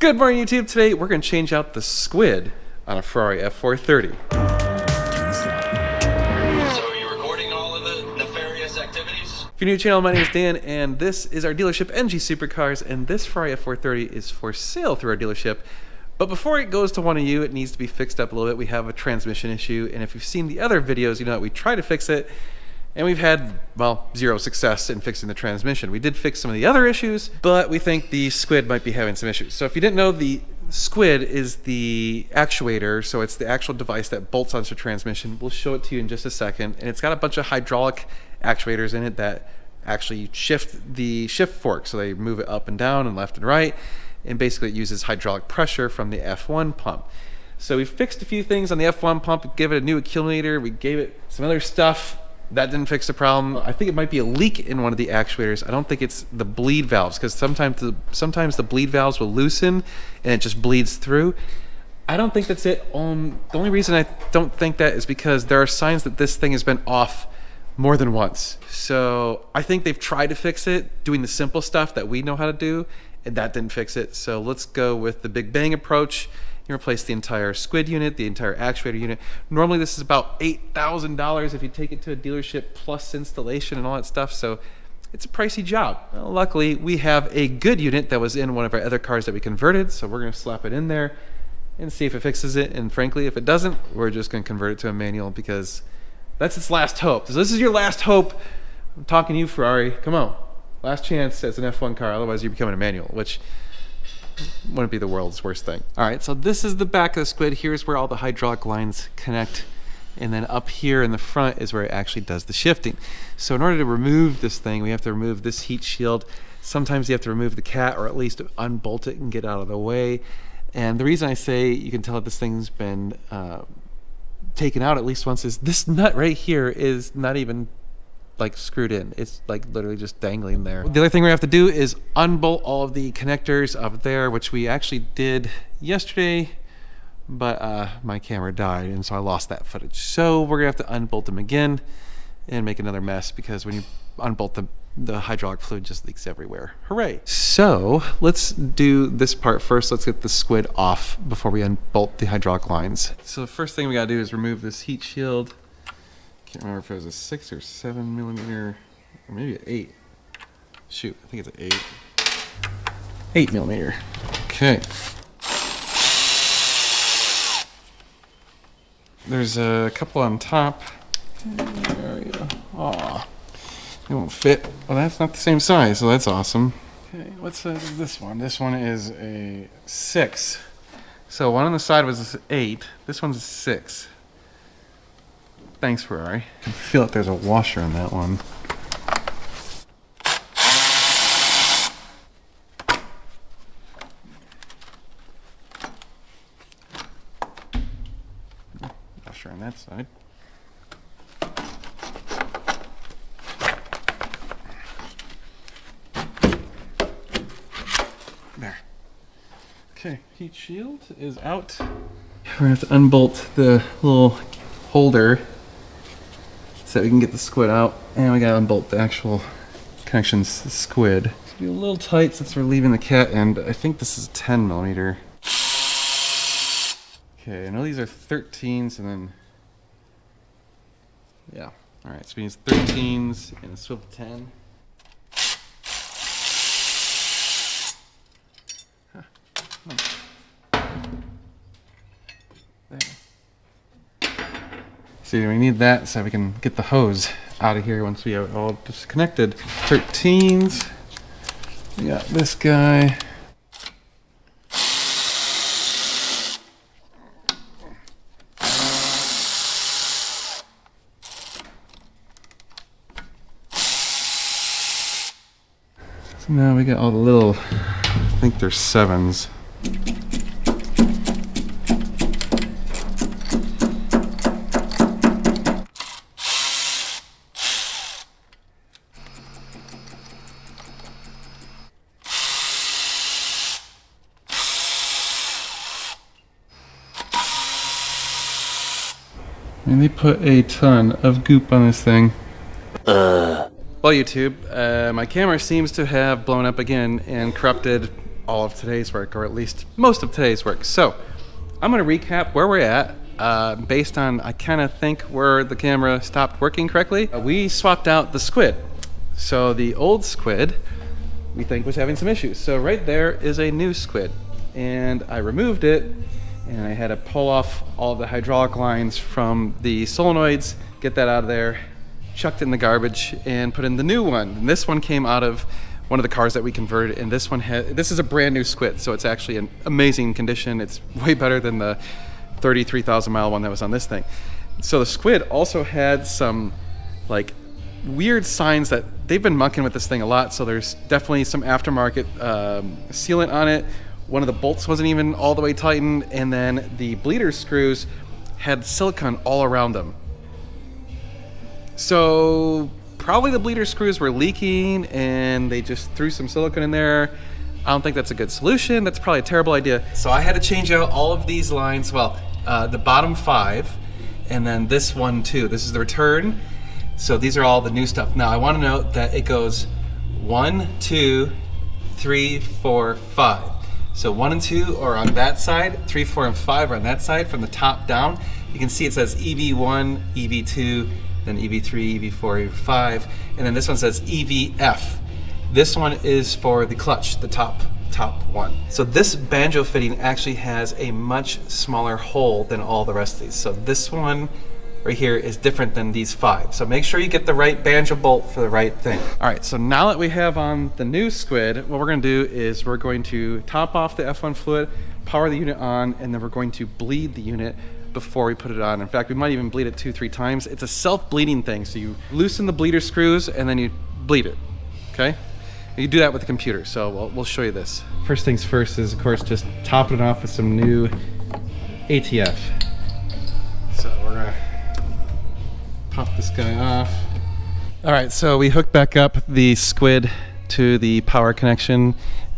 Good morning, YouTube. Today we're going to change out the squid on a Ferrari F430. So are you recording all of the nefarious activities? If you're new to the channel, my name is Dan, and this is our dealership, NG Supercars, and this Ferrari F430 is for sale through our dealership. But before it goes to one of you, it needs to be fixed up a little bit. We have a transmission issue, and if you've seen the other videos, you know that we try to fix it, and we've had, well, zero success in fixing the transmission. We did fix some of the other issues, but we think the squid might be having some issues. So if you didn't know, the squid is the actuator, so it's the actual device that bolts onto the transmission. We'll show it to you in just a second, and it's got a bunch of hydraulic actuators in it that actually shift the shift fork, so they move it up and down and left and right, and basically it uses hydraulic pressure from the F1 pump. So we fixed a few things on the F1 pump, gave it a new accumulator, we gave it some other stuff. That didn't fix the problem. I think it might be a leak in one of the actuators. I don't think it's the bleed valves, because sometimes the bleed valves will loosen and it just bleeds through. I don't think that's it. The only reason I don't think that is because there are signs that this thing has been off more than once. So I think they've tried to fix it doing the simple stuff that we know how to do, and that didn't fix it. So let's go with the big bang approach. You replace the entire squid unit, the entire actuator unit. Normally this is about $8,000 if you take it to a dealership plus installation and all that stuff, so it's a pricey job. Well, luckily we have a good unit that was in one of our other cars that we converted, so we're going to slap it in there and see if it fixes it, and frankly if it doesn't, we're just going to convert it to a manual because that's its last hope. So this is your last hope. I'm talking to you, Ferrari. Come on. Last chance as an F1 car, otherwise you're becoming a manual, which wouldn't be the world's worst thing. All right, so this is the back of the squid. Here's where all the hydraulic lines connect, and then up here in the front is where it actually does the shifting. So in order to remove this thing, we have to remove this heat shield. Sometimes you have to remove the cat, or at least unbolt it and get out of the way. And the reason I say you can tell that this thing's been taken out at least once is this nut right here is not even like screwed in. It's like literally just dangling there. The other thing we have to do is unbolt all of the connectors up there, which we actually did yesterday, but my camera died and so I lost that footage. So we're gonna have to unbolt them again and make another mess, because when you unbolt them, the hydraulic fluid just leaks everywhere. Hooray. So let's do this part first. Let's get the squid off before we unbolt the hydraulic lines. So the first thing we gotta do is remove this heat shield. Can't remember if it was a 6 or 7 millimeter, or maybe an 8. Shoot, I think it's an 8 millimeter. Okay. There's a couple on top. There we go. Aw, it won't fit. Well, that's not the same size, so that's awesome. Okay, what's this one? This one is a 6. So one on the side was an 8. This one's a 6. Thanks, Ferrari. I can feel it. There's a washer on that one. Washer on that side. There. Okay, heat shield is out. We're gonna have to unbolt the little holder so that we can get the squid out, and we gotta unbolt the actual connections to the squid. It's gonna be a little tight since we're leaving the cat end. I think this is 10 millimeter. Okay, I know these are 13s, and then, yeah. All right, so we need 13s and a swivel 10. Huh. There. See, we need that so we can get the hose out of here once we have it all disconnected. 13s. We got this guy. So now we got all the little, I think they're 7s. And they put a ton of goop on this thing. Well, YouTube, my camera seems to have blown up again and corrupted all of today's work, or at least most of today's work. So I'm going to recap where we're at based on, I kind of think, where the camera stopped working correctly. We swapped out the Squid. So the old Squid, we think, was having some issues. So right there is a new Squid, and I removed it, and I had to pull off all of the hydraulic lines from the solenoids, get that out of there, chucked it in the garbage, and put in the new one. And this one came out of one of the cars that we converted, and this one this is a brand new Squid, so it's actually in amazing condition. It's way better than the 33,000 mile one that was on this thing. So the Squid also had some like weird signs that they've been mucking with this thing a lot, so there's definitely some aftermarket sealant on it. One of the bolts wasn't even all the way tightened, and then the bleeder screws had silicone all around them. So probably the bleeder screws were leaking and they just threw some silicone in there. I don't think that's a good solution. That's probably a terrible idea. So I had to change out all of these lines. Well, the bottom 5, and then this one too. This is the return. So these are all the new stuff. Now I want to note that it goes 1, 2, 3, 4, 5. So 1 and 2 are on that side, 3, 4, and 5 are on that side from the top down. You can see it says EV1, EV2, then EV3, EV4, EV5, and then this one says EVF. This one is for the clutch, the top one. So this banjo fitting actually has a much smaller hole than all the rest of these. So this one right here is different than these 5. So make sure you get the right banjo bolt for the right thing. All right, so now that we have on the new Squid, what we're gonna do is we're going to top off the F1 fluid, power the unit on, and then we're going to bleed the unit before we put it on. In fact, we might even bleed it 2-3 times. It's a self-bleeding thing, so you loosen the bleeder screws and then you bleed it, okay? You do that with the computer, so we'll show you this. First things first is, of course, just topping it off with some new ATF. So we're gonna pop this guy off. All right, so we hooked back up the Squid to the power connection,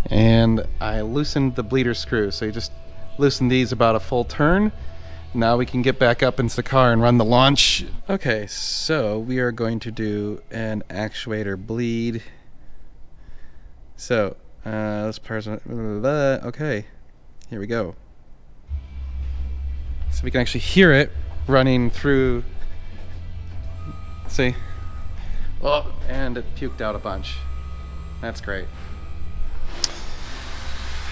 and I loosened the bleeder screw. So you just loosen these about a full turn. Now we can get back up into the car and run the launch. Okay, so we are going to do an actuator bleed. So let's parse. Okay, here we go. So we can actually hear it running through. See? Oh, and it puked out a bunch. That's great.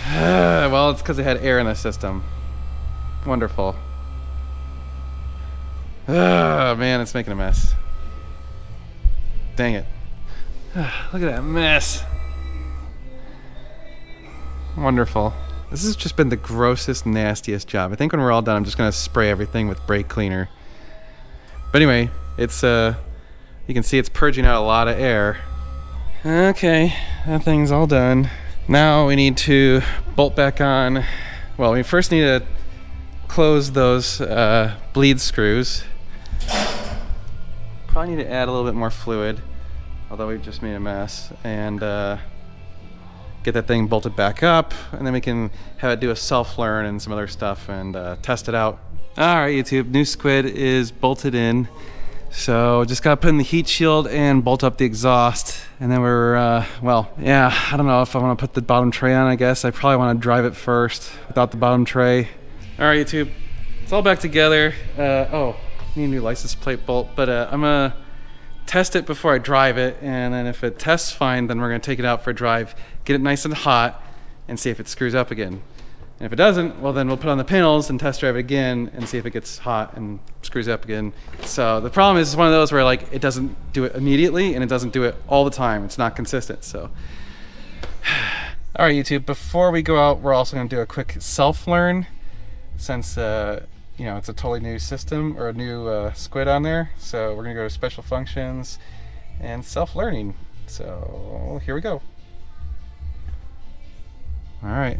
Well, it's because it had air in the system. Wonderful. Oh man, it's making a mess. Dang it. Look at that mess. Wonderful. This has just been the grossest, nastiest job. I think when we're all done, I'm just gonna spray everything with brake cleaner. But anyway, it's you can see it's purging out a lot of air. Okay, that thing's all done. Now we need to bolt back on. Well, we first need to close those bleed screws. Probably need to add a little bit more fluid, although we've just made a mess, and get that thing bolted back up, and then we can have it do a self-learn and some other stuff and test it out. All right, YouTube, new Squid is bolted in. So just gotta put in the heat shield and bolt up the exhaust, and then we're, well, yeah, I don't know if I wanna put the bottom tray on, I guess. I probably wanna drive it first without the bottom tray. All right, YouTube, it's all back together. Oh, need a new license plate bolt, but I'm gonna test it before I drive it, and then if it tests fine, then we're gonna take it out for a drive, get it nice and hot, and see if it screws up again. And if it doesn't, well then we'll put on the panels and test drive it again and see if it gets hot and screws up again. So the problem is it's one of those where like it doesn't do it immediately and it doesn't do it all the time. It's not consistent, so. All right, YouTube, before we go out, we're also gonna do a quick self-learn since you know, it's a totally new system or a new Squid on there. So we're gonna go to special functions and self-learning. So here we go. All right.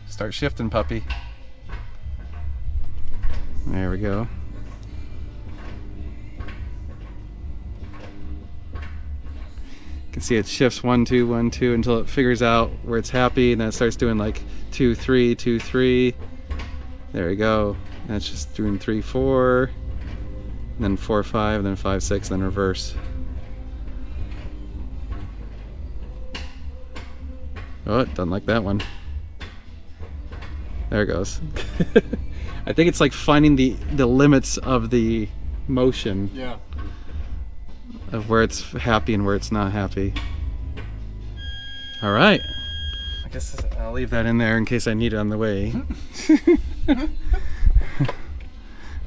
Start shifting, puppy. There we go. You can see it shifts 1, 2, 1, 2 until it figures out where it's happy, and then it starts doing like 2, 3, 2, 3. There we go. And it's just doing 3, 4, and then 4, 5, and then 5, 6, then reverse. Oh, it doesn't like that one. There it goes. I think it's like finding the limits of the motion. Yeah. Of where it's happy and where it's not happy. All right. I guess I'll leave that in there in case I need it on the way.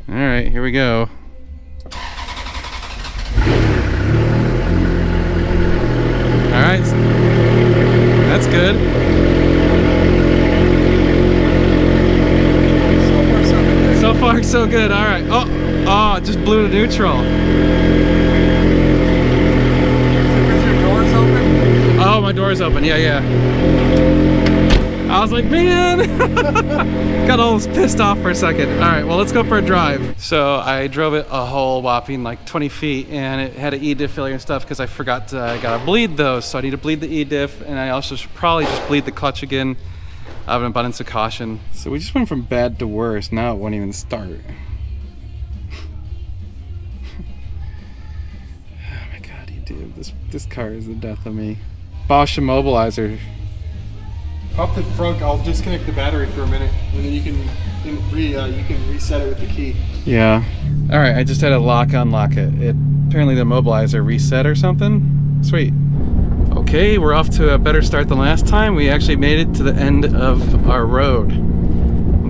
All right, here we go. All right, that's good. So far, so good. All right. Oh, it just blew to neutral. Is your doors open? Oh, my door's open. Yeah. I was like, man. Got all pissed off for a second. All right, well, let's go for a drive. So I drove it a whole whopping like 20 feet, and it had an E-diff failure and stuff because I forgot I gotta bleed those. So I need to bleed the E-diff, and I also should probably just bleed the clutch again out of an abundance of caution. So we just went from bad to worse. Now it won't even start. Oh my God, dude, this car is the death of me. Bosch immobilizer. Up the front, I'll disconnect the battery for a minute, and then you can reset it with the key. Yeah. All right, I just had to unlock it. Apparently the immobilizer reset or something. Sweet. Okay, we're off to a better start than last time. We actually made it to the end of our road.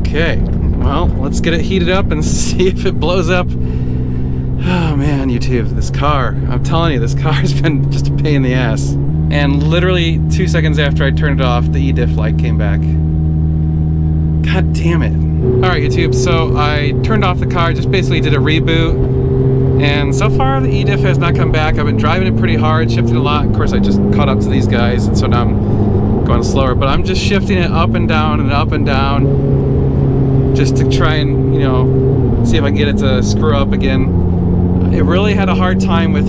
Okay, well, let's get it heated up and see if it blows up. Oh man, YouTube, this car. I'm telling you, this car's been just a pain in the ass. And literally 2 seconds after I turned it off, the E-diff light came back. God damn it. All right, YouTube, so I turned off the car, just basically did a reboot. And so far, the E-diff has not come back. I've been driving it pretty hard, shifted a lot. Of course, I just caught up to these guys, and so now I'm going slower. But I'm just shifting it up and down and up and down, just to try and, you know, see if I can get it to screw up again. It really had a hard time with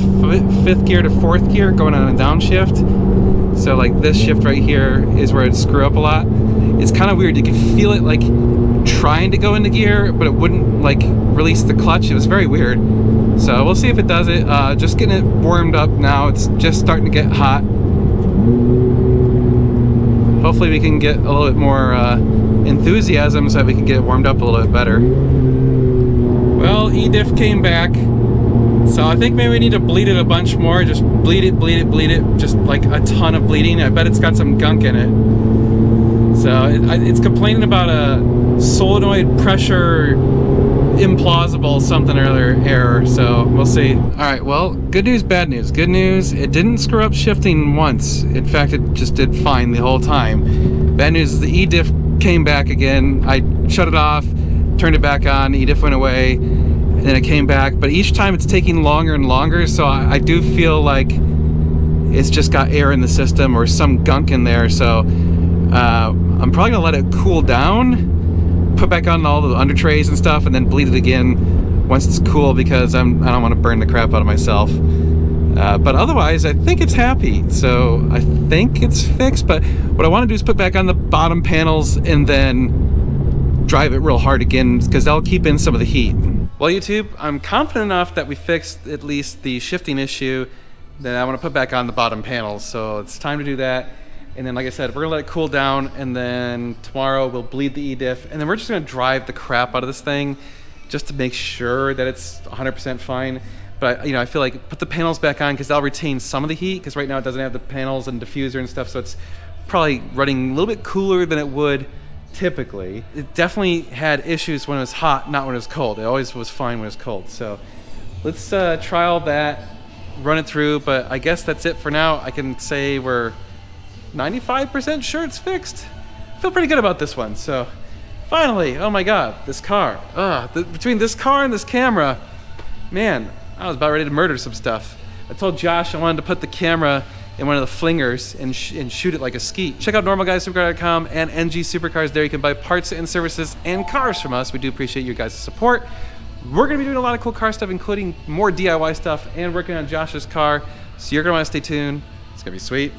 fifth gear to fourth gear going on a downshift. So like this shift right here is where it'd screw up a lot. It's kind of weird. You can feel it like trying to go into gear, but it wouldn't like release the clutch. It was very weird. So we'll see if it does it. Just getting it warmed up now. It's just starting to get hot. Hopefully we can get a little bit more enthusiasm so that we can get it warmed up a little bit better. Well, E-diff came back. So I think maybe we need to bleed it a bunch more. Just bleed it. Just like a ton of bleeding. I bet it's got some gunk in it. So it's complaining about a solenoid pressure implausible something or other error. So we'll see. All right, well, good news, bad news. Good news, it didn't screw up shifting once. In fact, it just did fine the whole time. Bad news is the E-diff came back again. I shut it off, turned it back on, E-diff went away. And then it came back, but each time it's taking longer and longer, so I do feel like it's just got air in the system or some gunk in there. So I'm probably gonna let it cool down, put back on all the under trays and stuff, and then bleed it again once it's cool, because I don't want to burn the crap out of myself. But otherwise, I think it's happy. So I think it's fixed, but what I want to do is put back on the bottom panels and then drive it real hard again, because that'll keep in some of the heat. Well, YouTube, I'm confident enough that we fixed at least the shifting issue that I want to put back on the bottom panels. So it's time to do that. And then, like I said, we're gonna let it cool down, and then tomorrow we'll bleed the E-diff, and then we're just gonna drive the crap out of this thing just to make sure that it's 100% fine. But I feel like put the panels back on, because they'll retain some of the heat, because right now it doesn't have the panels and diffuser and stuff, so it's probably running a little bit cooler than it would typically. It definitely had issues when it was hot, not when it was cold. It always was fine when it was cold. So let's try all that, run it through, but I guess that's it for now. I can say we're 95% sure it's fixed. I feel pretty good about this one. So finally, oh my God, this car. Between this car and this camera, man, I was about ready to murder some stuff. I told Josh I wanted to put the camera in one of the flingers and shoot it like a skeet. Check out normalguyssupercar.com and NG Supercars. There you can buy parts and services and cars from us. We do appreciate your guys' support. We're gonna be doing a lot of cool car stuff, including more DIY stuff and working on Josh's car. So you're gonna wanna stay tuned. It's gonna be sweet.